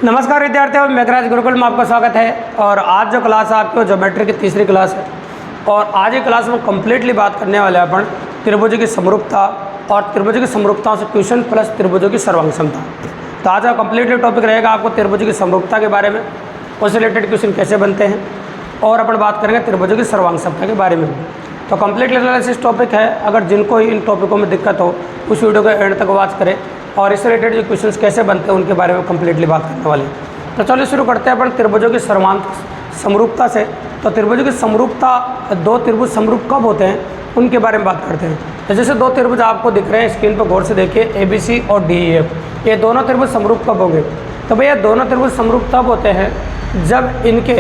नमस्कार विद्यार्थियों, मेघराज गुरुकुल में आपका स्वागत है। और आज जो क्लास है आपकी ज्योमेट्री की तीसरी क्लास है और आज की क्लास में कम्प्लीटली बात करने वाले हैं अपन त्रिभुजों की समरूपता और त्रिभुजों की समरूपताओं से क्वेश्चन प्लस त्रिभुजों की सर्वांग क्षमता। तो आज का कम्प्लीटली टॉपिक रहेगा आपको त्रिभुजों की समरूपता के बारे में, उससे रिलेटेड क्वेश्चन कैसे बनते हैं और अपन बात करेंगे त्रिभुजों की सर्वांग क्षमता के बारे में। तो कम्प्लीट एनालिसिस टॉपिक है। अगर जिनको इन टॉपिकों में दिक्कत हो उस वीडियो को एंड तक वॉच करें और इससे रिलेटेड जो क्वेश्चंस कैसे बनते हैं उनके बारे में कम्प्लीटली बात करने वाले हैं। तो चलिए शुरू करते हैं अपन त्रिभुजों की सर्वांग समरूपता से। तो त्रिभुजों की समरूपता, दो त्रिभुज समरूप कब होते हैं उनके बारे में बात करते हैं। तो जैसे दो त्रिभुज आपको दिख रहे हैं स्क्रीन पर, गौर से देखिए, ABC और DEF। ये दोनों त्रिभुज समरूप कब होंगे? तो भैया दोनों त्रिभुज समरूप तब होते हैं जब इनके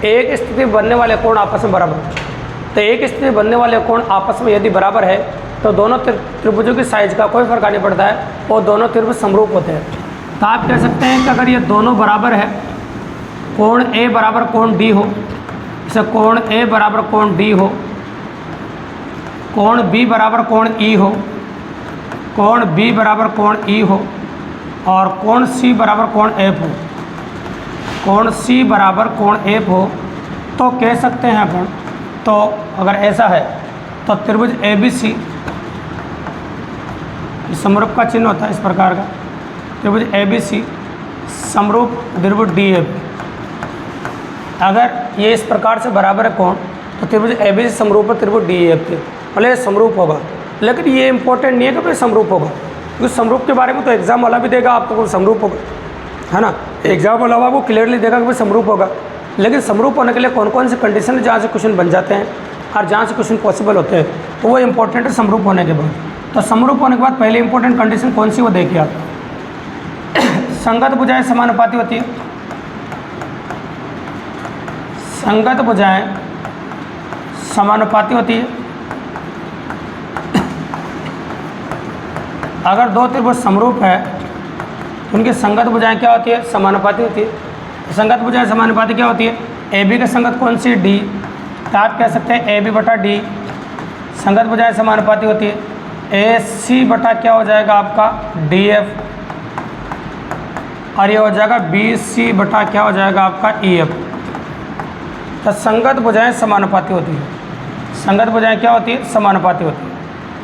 एक स्थिति बनने वाले कोण आपस में बराबर हो। तो एक स्थिति बनने वाले कोण आपस में यदि बराबर है तो दोनों त्रिभुजों की साइज का कोई फर्क नहीं पड़ता है, वो दोनों त्रिभुज समरूप होते हैं। तो आप कह सकते हैं कि अगर ये दोनों बराबर है, कोण A बराबर कोण D हो, जैसे कोण A बराबर कोण D हो, कोण B बराबर कोण E हो, कोण B बराबर कोण E हो और कोण C बराबर कोण F हो, कोण C बराबर कोण F हो, तो कह सकते हैं अपन, तो अगर ऐसा है तो त्रिभुज ABC, समरूप का चिन्ह होता है इस प्रकार का, त्रिभुज ABC समरूप त्रिभुज DF। अगर ये इस प्रकार से बराबर है कोण तो त्रिभुज ABC समरूप त्रिभुज DEF के, भले समरूप होगा। लेकिन ये इंपॉर्टेंट नहीं है कि भाई समरूप होगा, क्योंकि समरूप के बारे में तो एग्जाम वाला भी देगा आपको समरूप होगा, है ना। एग्जाम वाला आपको क्लियरली देगा कि भाई समरूप होगा। लेकिन समरूप होने के लिए कौन कौन से कंडीशन है जहाँ से क्वेश्चन बन जाते हैं और जहाँ से क्वेश्चन पॉसिबल होते हैं, तो वो इंपॉर्टेंट है समरूप होने के बाद। तो समरूप होने के बाद पहले इंपॉर्टेंट कंडीशन कौन सी, वो देखिए आप। संगत भुजाएं समानुपाती होती है। संगत भुजाएं समानुपाती होती है। अगर दो त्रिभुज समरूप है तो उनकी संगत भुजाएं क्या होती है? समानुपाती होती है। संगत भुजाएं समानुपाती क्या होती है? AB का संगत कौन सी? D। तो आप कह सकते हैं AB बटा D। संगत भुजाएं समानुपाती होती है AC बटा क्या हो जाएगा आपका? DF। और ये हो जाएगा BC बटा क्या हो जाएगा आपका? EF। तो संगत भुजाएं समानुपाती होती है। संगत भुजाएं क्या होती है? समानुपाती होती है।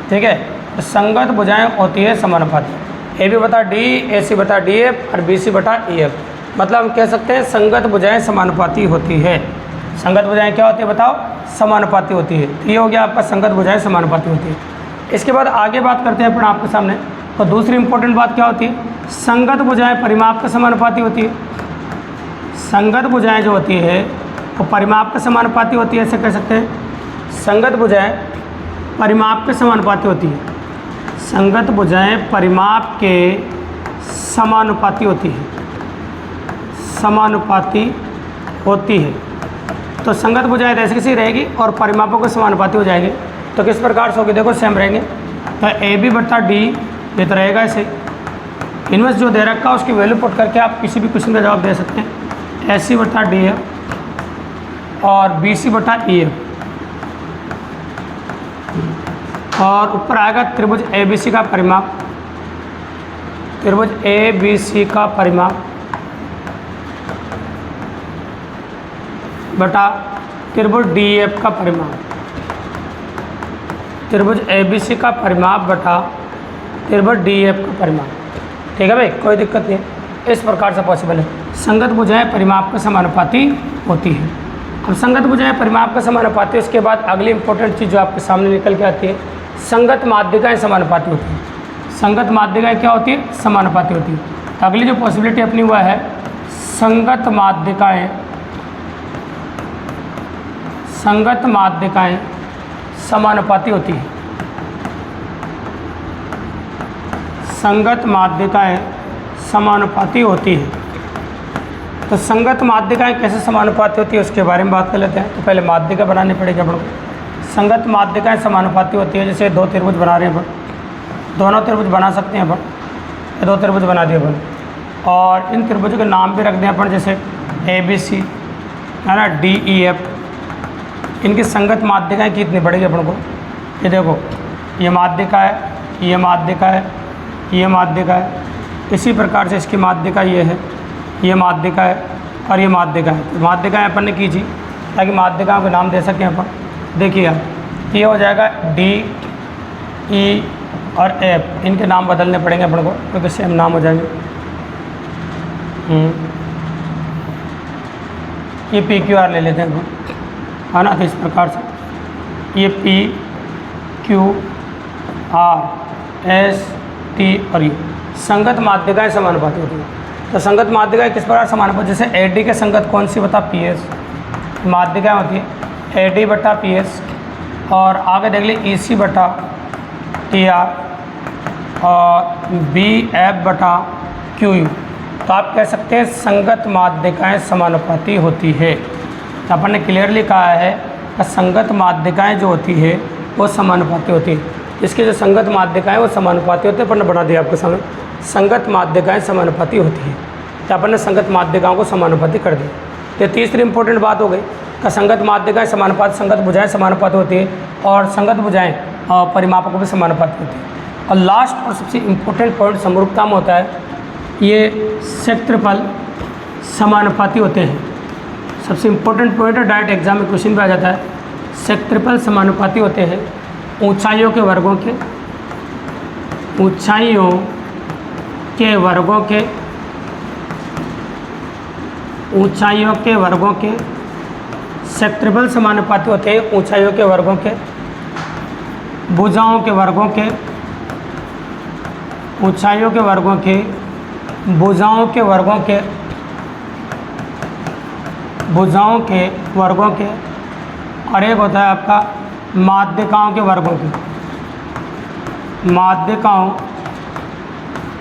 ठीक है, तो संगत भुजाएं होती है समानुपाती। AB बटा D, AC बटा DF और BC बटा EF। मतलब हम कह सकते हैं संगत भुजाएं समानुपाती होती है। संगत भुजाएं क्या होती है बताओ? समानुपाती होती है। तो ये हो गया आपका संगत भुजाएं समानुपाती होती है। इसके बाद आगे बात करते हैं अपन आपके सामने। तो दूसरी इंपॉर्टेंट बात क्या होती है? संगत भुजाएं परिमाप के समानुपाती होती है। संगत भुजाएं जो होती है वो परिमाप के समानुपाती होती है, ऐसे कह सकते हैं। संगत भुजाएं परिमाप के समानुपाती होती है। संगत भुजाएं परिमाप के समानुपाती होती है। समानुपाती होती है। तो संगत भुजाएं ऐसी कैसी रहेगी और परिमापों के समानुपाती हो जाएगी। तो किस प्रकार से होगी? देखो सेम रहेंगे। तो AB बटा D ये तो रहेगा ऐसे। इनवर्स जो दे रखा है उसकी वैल्यू पुट करके आप किसी भी क्वेश्चन का जवाब दे सकते हैं। AC बटा DF और BC बटा EF। और ऊपर आएगा त्रिभुज ABC का परिमाप, त्रिभुज ABC का परिमाप बटा त्रिभुज DEF का परिमाप। त्रिभुज ABC का परिमाप बटा त्रिभुज DEF का परिमाप। ठीक है भाई, कोई दिक्कत नहीं, इस प्रकार से पॉसिबल है। संगत भुजाएं परिमाप के समानुपाती होती है। अब संगत भुजाएं परिमाप के समानुपाती, उसके बाद अगली इंपॉर्टेंट चीज़ जो आपके सामने निकल के आती है, संगत माध्यिकाएं समानुपाती होती है। संगत माध्यिकाएं क्या होती है? समानुपाती होती है। अगली जो पॉसिबिलिटी अपनी हुआ है, संगत माध्यिकाएं, संगत माध्यिकाएं समानुपाती होती है। संगत माध्यिकाएं समानुपाती होती है। तो संगत माध्यिकाएं कैसे समानुपाती होती है उसके बारे में बात कर लेते हैं। तो पहले माध्यिका बनानी पड़ेगी अपन को। संगत माध्यिकाएं समानुपाती होती है। जैसे दो त्रिभुज बना रहे हैं अपन, दोनों त्रिभुज बना सकते हैं अपन। दो त्रिभुज बना दिए अपन और इन त्रिभुजों के नाम भी रख दें अपन, जैसे ABC है ना, DEF। इनकी संगत माध्यिकाएं कितनी पड़ेगी अपन को? ये देखो, ये माध्यिका है, ये माध्यिका है, ये माध्यिका है। इसी प्रकार से इसकी माध्यिका ये है, ये माध्यिका है और ये माध्यिका है। तो माध्यिकाएँ अपन ने खींची ताकि माध्यिकाओं के नाम दे सकें अपन। देखिए आप ये हो जाएगा डी, ई और एफ, इनके नाम बदलने पड़ेंगे अपन को क्योंकि सेम नाम हो जाएंगे। ये पी क्यू आर ले लेते हैं अपन, है ना। तो इस प्रकार से ये P Q R S T और ये संगत माध्यिकाएँ समानुपाती होती हैं। तो संगत माध्यिकाएँ किस प्रकार समानुपाती, जैसे ए डी के संगत कौन सी बता पी एस माध्यिकाएँ होती है, ए डी बटा पी एस। और आगे देख लीजिए ई सी बटा टी आर और बी एफ बटा क्यू यू। तो आप कह सकते हैं संगत माध्यिकाएँ समानुपाती होती है। तो अपन ने क्लियरली कहा है कि संगत माध्यिकाएँ जो होती है वो समानुपाती होती है। इसकी जो संगत माध्यिकाएँ वो समानुपाती होती है, अपन ने बना दिया आपके सामने, संगत माध्यिकाएँ समानुपाती होती है। तो अपन ने संगत माध्यिकाओं को समानुपाती कर दिया। तो तीसरी इंपॉर्टेंट बात हो गई कि संगत माध्यिकाएँ समानुपाती, संगत भुजाएँ समानुपाती होती है और संगत भुजाएँ परिमापों भी समानुपाती होती है। और लास्ट और सबसे इम्पोर्टेंट पॉइंट समरूपता में होता है, ये क्षेत्रफल समानुपाती होते हैं। सबसे इम्पोर्टेंट पॉइंट है, डायरेक्ट एग्जाम में क्वेश्चन भी आ जाता है। क्षेत्रफल समानुपाती होते हैं ऊंचाइयों के वर्गों के, ऊंचाइयों के वर्गों के, ऊंचाइयों के वर्गों के। क्षेत्रफल समानुपाती होते हैं ऊंचाइयों के वर्गों के, भुजाओं के वर्गों के, ऊंचाइयों के वर्गों के, भुजाओं के वर्गों के, भुजाओं के वर्गों के। और एक होता है आपका माध्यिकाओं के वर्गों के, माध्यिकाओं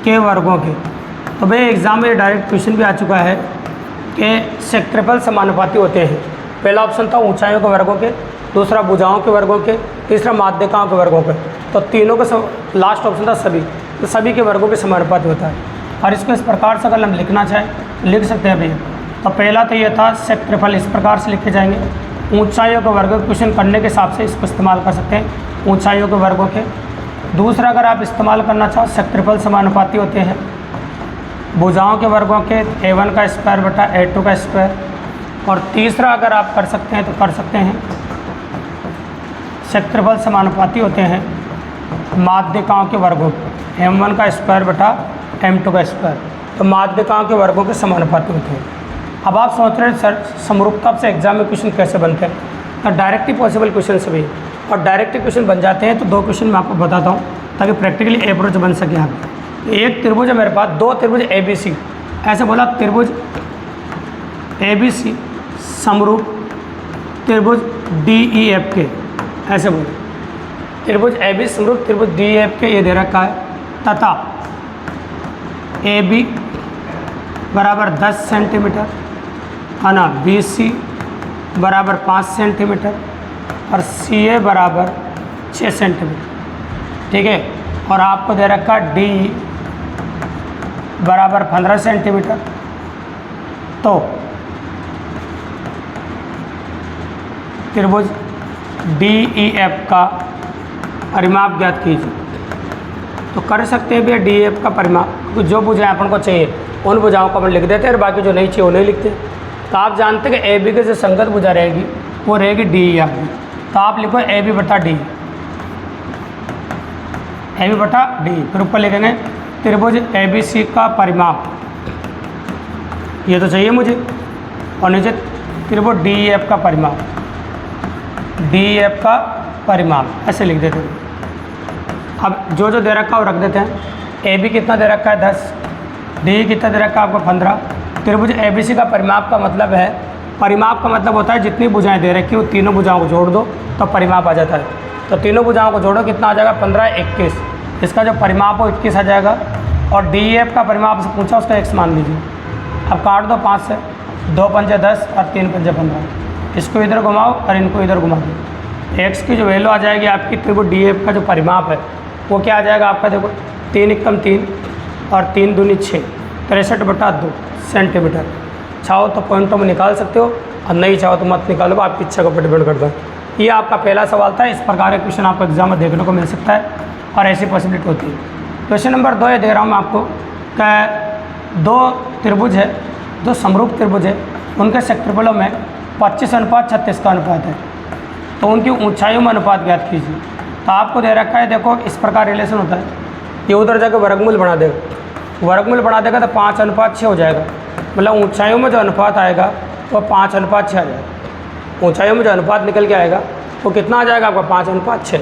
के वर्गों के। तो भाई एग्जाम में डायरेक्ट क्वेश्चन भी आ चुका है कि क्षेत्रफल समानुपाती होते हैं। पहला ऑप्शन था ऊंचाइयों के वर्गों के, दूसरा भुजाओं के वर्गों के, तीसरा माध्यिकाओं के वर्गों के। तो तीनों का लास्ट ऑप्शन था सभी, तो सभी के वर्गों के समानुपाती होता है। और इसको इस प्रकार से अगर हम लिखना चाहें लिख सकते हैं भैया। तो पहला तो ये था क्षेत्रफल, इस प्रकार से लिखे जाएंगे। ऊंचाइयों के वर्गों के क्वेश्चन करने के हिसाब से इसको इस्तेमाल कर सकते हैं, ऊंचाइयों के वर्गों के। दूसरा अगर आप इस्तेमाल करना चाहो, क्षेत्रफल समानुपाती होते हैं भुजाओं के वर्गों के, A1 का स्क्वायर बटा A2 का स्क्वायर। और तीसरा अगर आप कर सकते हैं तो कर सकते हैं क्षेत्रफल समानुपाती होते हैं माध्यिकाओं के वर्गों के, M1 का स्क्वायर बटा M2 का स्क्वायर। तो माध्यिकाओं के वर्गों के समानुपाती होते हैं। अब आप सोच रहे हैं सर समरूपता से एग्जाम में क्वेश्चन कैसे बनते हैं, तो डायरेक्टली पॉसिबल क्वेश्चन से भी, और डायरेक्टली क्वेश्चन बन जाते हैं। तो दो क्वेश्चन मैं आपको बताता हूँ ताकि प्रैक्टिकली अप्रोच बन सके आप। एक त्रिभुज है मेरे पास, दो त्रिभुज ABC, ऐसे बोला त्रिभुज ABC समरूप त्रिभुज DEF के, ऐसे बोले त्रिभुज AB समरूप त्रिभुज DEF के, ये दे रखा है। तथा AB बराबर 10 सेंटीमीटर, है ना, BC बराबर 5 सेंटीमीटर और CA बराबर 6 सेंटीमीटर, ठीक है। और आपको दे रखा DE बराबर 15 सेंटीमीटर। तो त्रिभुज DEF का परिमाप ज्ञात कीजिए। तो कर सकते हैं भैया DEF का परिमाप, तो जो भुजाएं अपन को चाहिए उन भुजाओं को अपन लिख देते हैं और बाकी जो नहीं चाहिए वो नहीं लिखते। तो आप जानते हैं कि AB के जो संगत भुजा रहेगी वो रहेगी DEF। तो आप लिखो AB बटा D, AB बटा D। फिर ऊपर लिखेंगे त्रिभुज ABC का परिमाप, ये तो चाहिए मुझे, और नीचे त्रिभुज DEF का परिमाप, DEF का परिमाप, ऐसे लिख देते हैं। अब जो जो दे रखा है वो रख देते हैं। AB कितना दे रखा है 10, DE कितना दे रखा है आपको 15। त्रिभुज ABC का परिमाप का मतलब है, परिमाप का मतलब होता है जितनी भुजाएं दे रखी हो तीनों भुजाओं को जोड़ दो तो परिमाप आ जाता है। तो तीनों भुजाओं को जोड़ो, कितना आ जाएगा 15 21, इसका जो परिमाप हो 21 आ जाएगा। और DEF का परिमाप से पूछा उसका x मान लीजिए। अब काट दो 5 से, 2 पंजे 10 और 3 पंजे 15। इसको इधर घुमाओ और इनको इधर घुमा दो। x की जो वैल्यू आ जाएगी आपकी त्रिभुज DEF का जो परिमाप है वो क्या आ जाएगा आपका, देखो 3 एकम 3 और 3 दूनी 6, 63 बटा 2 सेंटीमीटर। चाहो तो पॉइंटों में निकाल सकते हो और नहीं चाहो तो मत निकालो, आपकी इच्छा को डिपेंड करता है। ये आपका पहला सवाल था। इस प्रकार का क्वेश्चन आपको एग्जाम में देखने को मिल सकता है और ऐसी पॉसिबिलिटी होती है। क्वेश्चन नंबर 2 ये दे रहा हूँ मैं आपको कि दो त्रिभुज है जो समरूप त्रिभुज है उनके क्षेत्रफलों में 25:36 का अनुपात है, तो उनकी ऊंचाइयों में अनुपात ज्ञात कीजिए। तो आपको दे रखा है, देखो इस प्रकार रिलेशन होता है, ये उधर जाकर वर्गमूल बना देगा, वर्गमूल बना देगा तो 5:6 हो जाएगा, मतलब ऊंचाइयों में जो अनुपात आएगा वो 5:6 आ जाएगा। ऊंचाइयों में जो अनुपात निकल के आएगा वो कितना आ जाएगा आपका 5:6।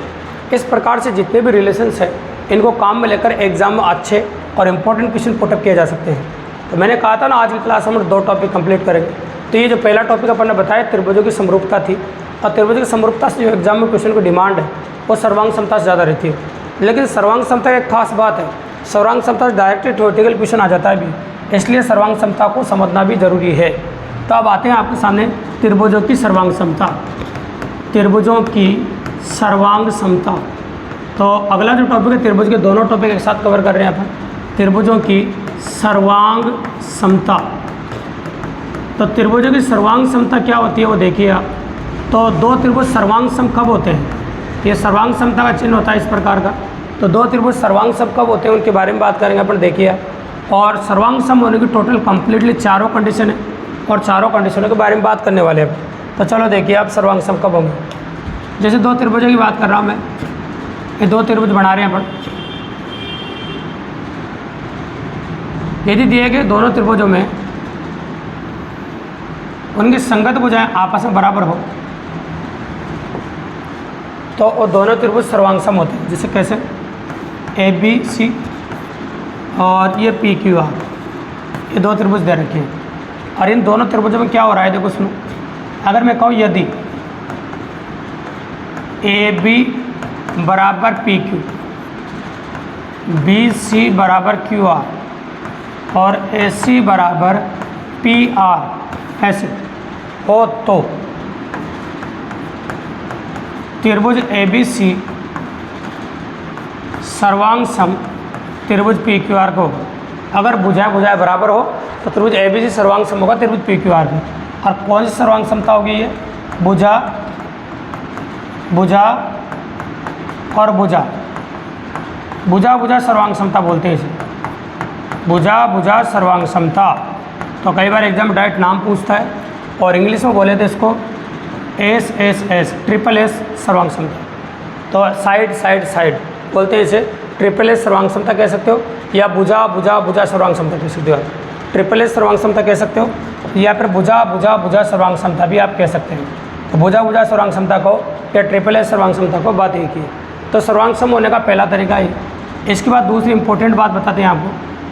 इस प्रकार से जितने भी रिलेशंस हैं इनको काम में लेकर एग्जाम में अच्छे और इम्पोर्टेंट क्वेश्चन पुटअप किए जा सकते हैं। तो मैंने कहा था ना आज की क्लास हम 2 टॉपिक कंप्लीट करेंगे। तो ये जो पहला टॉपिक अपन ने बताया त्रिभुजों की समरूपता थी, और त्रिभुजों की समरूपता से जो एग्जाम में क्वेश्चन की डिमांड है वो सर्वांग समता से ज़्यादा रहती है। लेकिन सर्वांग समता की एक खास बात है, सर्वांग समता से डायरेक्टली थ्योरेटिकल क्वेश्चन आ जाता है भी, इसलिए सर्वांग समता को समझना भी जरूरी है। तो अब आते हैं आपके सामने त्रिभुजों की सर्वांग समता। त्रिभुजों की सर्वांग समता, तो अगला जो टॉपिक है त्रिभुज के दोनों टॉपिक एक साथ कवर कर रहे हैं अपन, त्रिभुजों की सर्वांग समता। तो त्रिभुजों की सर्वांग समता क्या होती है वो देखिए आप। तो 2 त्रिभुज सर्वांग सम कब होते हैं, ये सर्वांग समता का चिन्ह होता है इस प्रकार का। तो 2 त्रिभुज सर्वांग सम कब होते हैं उनके बारे में बात करेंगे अपन, देखिए आप। और सर्वांग सम होने की टोटल कंप्लीटली 4 कंडीशन है, और 4 कंडीशनों के बारे में बात करने वाले हैं। तो चलो देखिए आप सर्वांग सम कब होंगे। जैसे 2 त्रिभुजों की बात कर रहा हूँ मैं, ये 2 त्रिभुज बना रहे हैं अपन। यदि दिए गए दोनों त्रिभुजों में उनकी संगत भुजाएं आपस में बराबर हो तो वो दोनों त्रिभुज सर्वांग सम होते हैं। जैसे कैसे, ABC और ये PQR, ये 2 त्रिभुज दे रखे हैं, और इन दोनों त्रिभुजों में क्या हो रहा है देखो सुनो। अगर मैं कहूँ यदि AB बराबर PQ, BC बराबर QR और AC बराबर PR ऐसे हो, तो त्रिभुज ABC सर्वांग सम त्रिभुज PQR को होगा। अगर भुजाएं बराबर हो तो त्रिभुज ABC सर्वांग सम होगा त्रिभुज PQR की। और कौन सी सर्वांग समता होगी ये, भुजा भुजा और भुजा, भुजा भुजा सर्वांग समता बोलते हैं इसे, भुजा भुजा सर्वांग समता। तो कई बार एग्जाम में डायरेक्ट नाम पूछता है, और इंग्लिश में बोले थे इसको SSS, ट्रिपल S सर्वांग समता। तो साइड साइड साइड बोलते हैं इसे, ट्रिपल S सर्वांग समता कह सकते हो, या भुजा भुजा भुजा सर्वांग समता कह सकते हो। ट्रिपल S सर्वांग समता कह सकते हो, या फिर भुजा भुजा भुजा सर्वांग समता भी आप कह सकते हैं। तो भुजा भुजा सर्वांग समता को या ट्रिपल S सर्वांग समता को बात एक ही है। तो सर्वांग सम होने का पहला तरीका ही। इसके बाद दूसरी इंपॉर्टेंट बात बताते हैं आपको,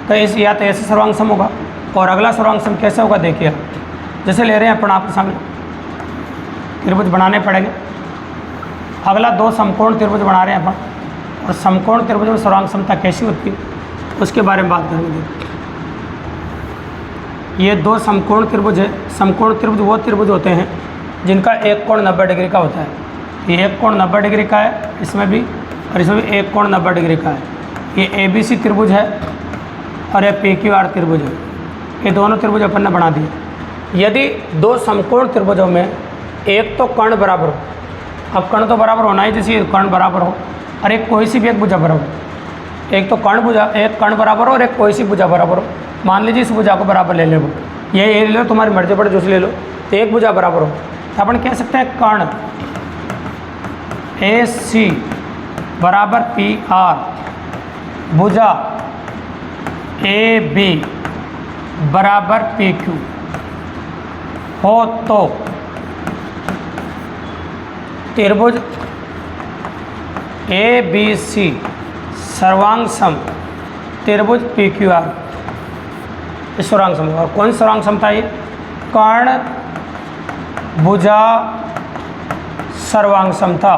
तो इस या तो ऐसे सर्वांग सम होगा, और अगला सर्वांग सम कैसे होगा देखिए आप। जैसे ले रहे हैं अपन आपके सामने त्रिभुज बनाने पड़ेंगे। अगला 2 समकोण त्रिभुज बना रहे हैं अपन, और समकोण त्रिभुज में सर्वांग समता कैसी होती है उसके बारे में बात करेंगे। ये 2 समकोण त्रिभुज है। समकोण त्रिभुज वो त्रिभुज होते हैं जिनका एक कोण 90 डिग्री का होता है। ये एक कोण 90 डिग्री का है इसमें भी, और इसमें भी एक कोण 90 डिग्री का है। ये ABC त्रिभुज है और ये PQR त्रिभुज है। ये दोनों त्रिभुज अपन ने बना दिए। यदि 2 समकोण त्रिभुजों में एक तो कर्ण बराबर हो, अब कर्ण तो बराबर होना ही, जैसे कर्ण बराबर हो, और एक कोई सी भी एक भुजा बराबर हो। एक तो एक कर्ण बराबर हो और एक कोई सी भुजा बराबर हो। मान लीजिए इस भुजा को बराबर ले लो, ये ले लो, तुम्हारी मर्जी पड़े जो ले लो, तो एक भुजा बराबर हो, तो अपन कह सकते हैं कर्ण AC बराबर PR, भुजा AB बराबर PQ हो तो त्रिभुज ABC सर्वांग सम त्रिभुज PQR सर्वांग सम। और कौन सर्वांग समता है? कर्ण भुजा सर्वांग समता।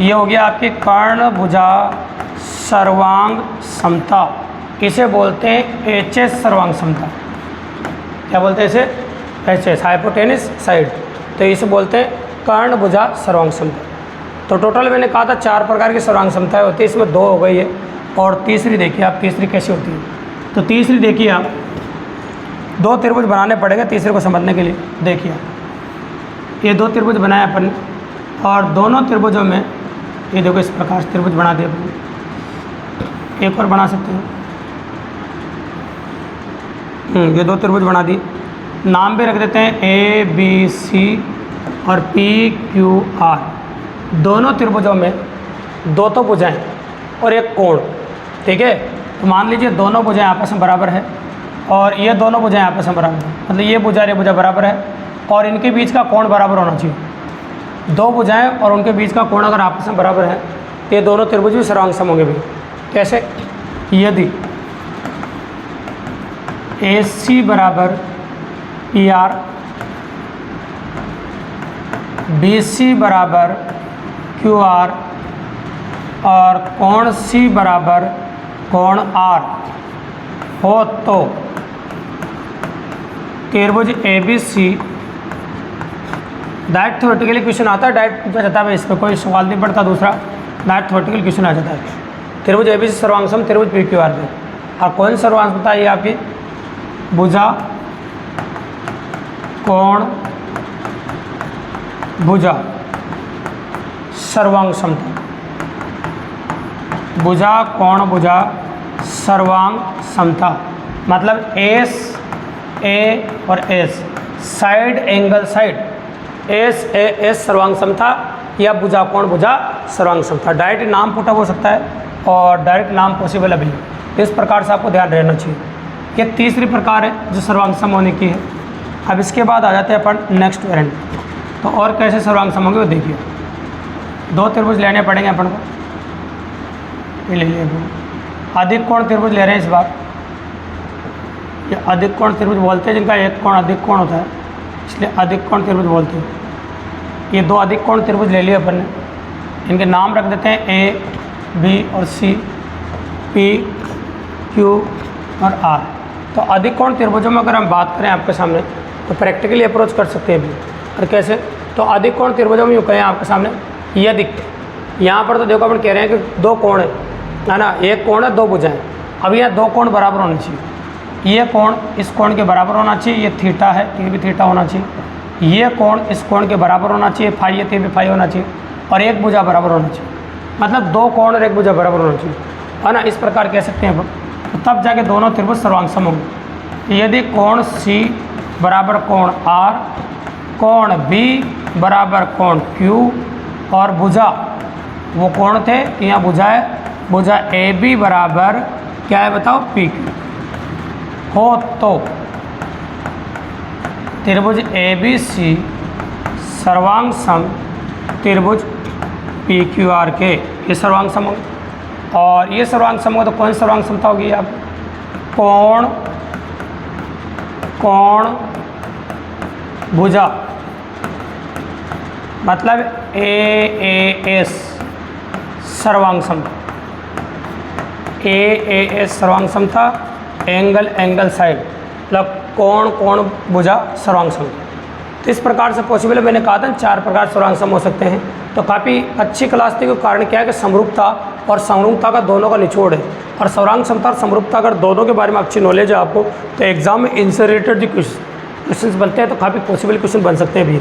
ये हो गया आपके कर्ण भुजा सर्वांग समता। इसे बोलते हैं HS सर्वांग समता। क्या बोलते हैं इसे? HS, hypotenuse side. तो इसे बोलते हैं कर्ण भुजा सर्वांग समता। तो टोटल मैंने कहा था 4 प्रकार की सर्वांग समताएं होती है, इसमें 2 हो गई है, और तीसरी देखिए आप, तीसरी कैसी होती है। तो तीसरी देखिए आप, 2 त्रिभुज बनाने पड़ेगा तीसरे को समझने के लिए। देखिए ये 2 त्रिभुज बनाए अपन, और दोनों त्रिभुजों में ये देखो इस प्रकार से त्रिभुज बना दिया अपन। एक और बना सकते हैं, ये दो त्रिभुज बना दिए, नाम भी रख देते हैं ए बी सी और पी क्यू आर। दोनों त्रिभुजों में दो तो भुजाएं और एक कोण, ठीक है। तो मान लीजिए दोनों भुजाएं आपस में बराबर है और ये दोनों भुजाएं आपस में बराबर है, मतलब ये भुजा और ये भुजा बराबर है और इनके बीच का कोण बराबर होना चाहिए। दो भुजाएं और उनके बीच का कोण अगर आपस में बराबर है तो ये दोनों त्रिभुज भी सर्वांग सम होंगे भी। कैसे? यदि ए सी बराबर पी आर, बी सी बराबर क्यू आर और कोण सी बराबर कोण आर हो तो त्रिभुज A B C, direct theoretically question आता है, डायरेक्ट पूछा जाता है, इस पर कोई सवाल नहीं पड़ता। दूसरा डायरेक्ट थ्योरेटिकल क्वेश्चन आ जाता है। त्रिभुज ए बी सी सर्वांग सम त्रिभुज पी क्यू आर पे, और कौन सर्वांग समता है? ये आपकी भुजा कोण भुजा सर्वांग समता, भुजा कोण भुजा सर्वांग समता, मतलब एस ए और S side angle side, S A S सर्वांग समता या भुजा कोण भुजा सर्वांग समता। डायरेक्ट नाम पुटअप हो सकता है और डायरेक्ट नाम पॉसिबल अभी, इस प्रकार से आपको ध्यान रहना चाहिए। ये तीसरी प्रकार है जो सर्वांग सम होने की है। अब इसके बाद आ जाते हैं अपन नेक्स्ट वेरिएंट। तो और कैसे सर्वांग सम होंगे वो देखिए। दो त्रिभुज लेने पड़ेंगे अपन को, ये ले लिए अधिक कोण त्रिभुज ले रहे हैं इस बार। ये अधिक कोण त्रिभुज बोलते हैं जिनका एक कोण अधिक कोण होता है, इसलिए अधिक कोण त्रिभुज बोलते हैं। ये दो अधिक कोण त्रिभुज ले लिए अपन ने, इनके नाम रख देते हैं ए बी और सी, पी क्यू और आर। तो अधिक कोण त्रिभुजों में अगर हम बात करें आपके सामने तो प्रैक्टिकली अप्रोच कर सकते हैं भी। और कैसे? तो अधिक कोण त्रिभुजों में यूँ कहें आपके सामने, यदि यहाँ पर तो देखो अपन कह रहे हैं कि दो कोण है ना, एक कोण है दो भुजाएं। अब यहाँ दो कोण बराबर होने चाहिए। ये कोण इस कोण के बराबर होना चाहिए, ये थीटा है, ये भी थीटा होना चाहिए। ये कोण इस कोण के बराबर होना चाहिए, फाई है, ये भी फाई होना चाहिए। और एक भुजा बराबर होना चाहिए, मतलब दो कोण और एक भुजा बराबर होना चाहिए, है ना। इस प्रकार कह सकते हैं अपन, तो तब जाके दोनों त्रिभुज सर्वांग सम होंगे। यदि कोण सी बराबर कोण आर, कोण बी बराबर कोण क्यू और भुजा वो कोण थे, यहाँ भुजा है, भुजा ए बी बराबर क्या है बताओ? पी क्यू हो तो त्रिभुज ए बी सी सर्वांग सम त्रिभुज पी क्यू आर के, ये सर्वांग सम होंगे। और ये सर्वांग सम होगा तो कौन सर्वांग समता होगी? आप कोण कोण भुजा, मतलब ए एस सर्वांग समता, ए एस सर्वांग समता, एंगल एंगल साइड, मतलब कोण कोण भुजा सर्वांग समता। तो इस प्रकार से पॉसिबल है। मैंने कहा था 4 प्रकार सर्वांग सम हो सकते हैं। तो काफ़ी अच्छी क्लास थी, क्योंकि कारण क्या है कि समरूपता और समरूपता का दोनों का निचोड़ है। और सर्वांग समता और समरूपता अगर दोनों के बारे में अच्छी नॉलेज है आपको, तो एग्जाम में इनसे रिलेटेड जो क्वेश्चंस बनते हैं तो काफ़ी पॉसिबल क्वेश्चन बन सकते हैं भी।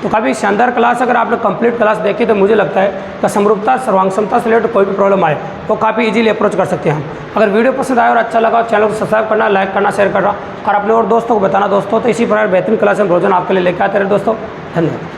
तो काफ़ी शानदार क्लास, अगर आपने कंप्लीट क्लास देखी तो मुझे लगता है कि समरूपता सर्वांग समता से रिलेटेड कोई भी प्रॉब्लम आए तो काफ़ी इजीली अप्रोच कर सकते हैं हम। अगर वीडियो पसंद आए और अच्छा लगा, चैनल को सब्सक्राइब करना, लाइक करना, शेयर करना और अपने और दोस्तों को बताना दोस्तों। तो इसी प्रकार बेहतरीन क्लास हम रोजाना आपके लिए लेकर आते रहे दोस्तों। धन्यवाद।